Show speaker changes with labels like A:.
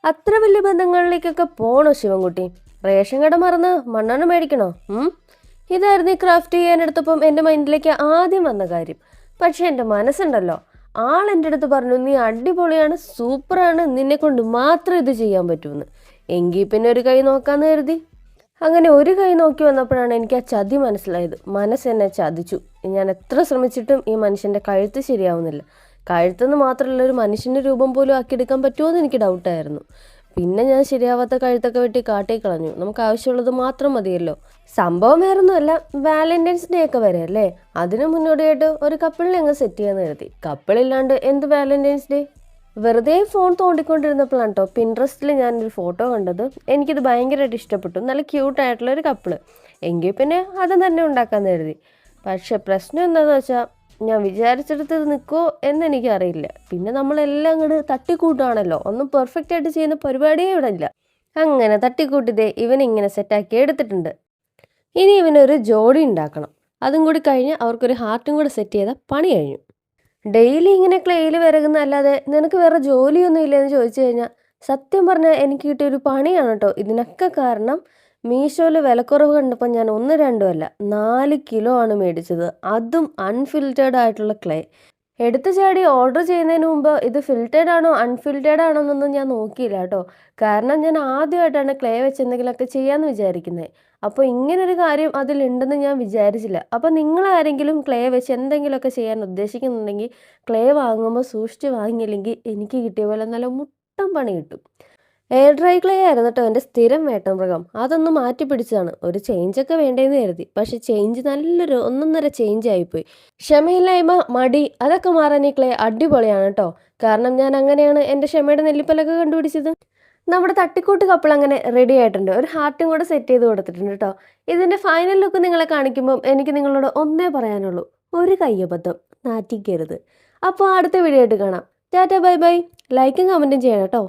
A: അത്ര വലിയ ബന്ധങ്ങളിലേക്കൊക്കെ പോണോ ശിവൻകുട്ടി? റേഷൻ കട മറന്ന് മണ്ണെണ്ണ മേടിക്കണോ? ഇതായിരുന്നു ഈ ക്രാഫ്റ്റ് ചെയ്യാനെടുത്തപ്പം എൻ്റെ മൈൻഡിലേക്ക് ആദ്യം വന്ന കാര്യം. പക്ഷെ എൻ്റെ മനസ്സുണ്ടല്ലോ, ആൾ എൻ്റെ അടുത്ത് പറഞ്ഞു, നീ അടിപൊളിയാണ്, സൂപ്പറാണ്, നിന്നെ കൊണ്ട് മാത്രം ഇത് ചെയ്യാൻ പറ്റുമെന്ന്. എങ്കിൽ പിന്നെ ഒരു കൈ നോക്കാമെന്ന് കരുതി. അങ്ങനെ ഒരു കൈ നോക്കി വന്നപ്പോഴാണ് എനിക്ക് ആ ചതി മനസ്സിലായത്. മനസ്സെന്നെ ചതിച്ചു. ഞാൻ എത്ര ശ്രമിച്ചിട്ടും ഈ മനുഷ്യൻ്റെ കഴുത്ത് ശരിയാവുന്നില്ല. കഴുത്തെന്ന് മാത്രമല്ല, ഒരു മനുഷ്യൻ്റെ രൂപം പോലും ആക്കിയെടുക്കാൻ പറ്റുമോ എന്ന് എനിക്ക് ഡൗട്ടായിരുന്നു. പിന്നെ ഞാൻ ശരിയാവാത്ത കഴുത്തൊക്കെ വെട്ടി കാട്ടി കളഞ്ഞു. നമുക്ക് ആവശ്യമുള്ളത് മാത്രം മതിയല്ലോ. സംഭവം വേറൊന്നുമല്ല, വാലന്റൈൻസ് ഡേ ഒക്കെ വരെ അല്ലേ, അതിന് മുന്നോടിയായിട്ട് ഒരു കപ്പിളിനെ അങ്ങ് സെറ്റ് ചെയ്യാന്ന് കരുതി. കപ്പിളില്ലാണ്ട് എന്ത് വാലന്റൈൻസ് ഡേ? വെറുതെ ഫോൺ തോണ്ടിക്കൊണ്ടിരുന്നപ്പോഴാണ് കേട്ടോ പിൻട്രസ്റ്റിൽ ഞാനൊരു ഫോട്ടോ കണ്ടത്. എനിക്കിത് ഭയങ്കരമായിട്ട് ഇഷ്ടപ്പെട്ടു. നല്ല ക്യൂട്ടായിട്ടുള്ള ഒരു കപ്പിള്. എങ്കിൽ പിന്നെ അത് തന്നെ ഉണ്ടാക്കാമെന്ന് കരുതി. പക്ഷെ പ്രശ്നം എന്താണെന്ന് വെച്ചാൽ, ഞാൻ വിചാരിച്ചെടുത്ത് നിൽക്കുമോ എന്നെനിക്കറിയില്ല. പിന്നെ നമ്മളെല്ലാം അങ്ങോട്ട് തട്ടിക്കൂട്ടാണല്ലോ, ഒന്നും പെർഫെക്റ്റ് ആയിട്ട് ചെയ്യുന്ന പരിപാടിയേ ഇവിടെ ഇല്ല. അങ്ങനെ തട്ടിക്കൂട്ടിതേ ഇവനിങ്ങനെ സെറ്റാക്കി എടുത്തിട്ടുണ്ട്. ഇനി ഇവനൊരു ജോഡി ഉണ്ടാക്കണം. അതും കൂടി കഴിഞ്ഞ് അവർക്കൊരു ഹാർട്ടും കൂടെ സെറ്റ് ചെയ്താൽ പണി കഴിഞ്ഞു. ഡെയിലി ഇങ്ങനെ ക്ലേയിൽ വിറകുന്നല്ലാതെ നിനക്ക് വേറെ ജോലിയൊന്നും ഇല്ലയെന്ന് ചോദിച്ചു കഴിഞ്ഞാൽ, സത്യം പറഞ്ഞാൽ എനിക്ക് കിട്ടിയൊരു പണിയാണ് കേട്ടോ ഇതിനൊക്കെ കാരണം. മീഷോയിൽ വിലക്കുറവ് കണ്ടപ്പോൾ ഞാൻ 1, 2 അല്ല 4 കിലോ ആണ് മേടിച്ചത്. അതും അൺഫിൽറ്റേർഡ് ആയിട്ടുള്ള ക്ലേ. എടുത്തു ചാടി ഓർഡർ ചെയ്യുന്നതിന് മുമ്പ് ഇത് ഫിൽറ്റേർഡ് ആണോ അൺഫിൽറ്റേർഡ് ആണോ എന്നൊന്നും ഞാൻ നോക്കിയില്ല കേട്ടോ. കാരണം ഞാൻ ആദ്യമായിട്ടാണ് ക്ലേ വെച്ച് എന്തെങ്കിലുമൊക്കെ ചെയ്യാമെന്ന് വിചാരിക്കുന്നത്. അപ്പോൾ ഇങ്ങനൊരു കാര്യം അതിലുണ്ടെന്ന് ഞാൻ വിചാരിച്ചില്ല. അപ്പോൾ നിങ്ങളാരെങ്കിലും ക്ലേ വെച്ച് എന്തെങ്കിലുമൊക്കെ ചെയ്യാൻ ഉദ്ദേശിക്കുന്നുണ്ടെങ്കിൽ, ക്ലേ വാങ്ങുമ്പോൾ സൂക്ഷിച്ച് വാങ്ങിയില്ലെങ്കിൽ എനിക്ക് കിട്ടിയ പോലെ നല്ല മുട്ടം പണി കിട്ടും. എയർ ഡ്രൈ ക്ലേ ആയിരുന്നു കേട്ടോ എൻ്റെ സ്ഥിരം വേട്ടമൃഗം. അതൊന്ന് മാറ്റി പിടിച്ചതാണ്. ഒരു ചേഞ്ചൊക്കെ വേണ്ടേന്ന് കരുതി. പക്ഷെ ചേഞ്ച് നല്ലൊരു ഒന്നൊന്നര ചേഞ്ച് ആയിപ്പോയി. ക്ഷമയില്ലായ്മ, മടി, അതൊക്കെ മാറാൻ ഈ ക്ലേ അടിപൊളിയാണ് കേട്ടോ. കാരണം ഞാൻ അങ്ങനെയാണ് എൻ്റെ ക്ഷമയുടെ നെല്ലിപ്പലൊക്കെ കണ്ടുപിടിച്ചത്. നമ്മുടെ തട്ടിക്കൂട്ട് കപ്പിൾ അങ്ങനെ റെഡി ആയിട്ടുണ്ട്. ഒരു ഹാർട്ടും കൂടെ സെറ്റ് ചെയ്ത് കൊടുത്തിട്ടുണ്ട് കേട്ടോ. ഇതിൻ്റെ ഫൈനൽ ലുക്ക് നിങ്ങളെ കാണിക്കുമ്പം എനിക്ക് നിങ്ങളോട് ഒന്നേ പറയാനുള്ളൂ, ഒരു കയ്യബദ്ധം നാറ്റിക്കരുത്. അപ്പോൾ അടുത്ത വീഡിയോ ആയിട്ട് കാണാം. Tata bye bye. ലൈക്കും കമൻറ്റും ചെയ്യണം കേട്ടോ.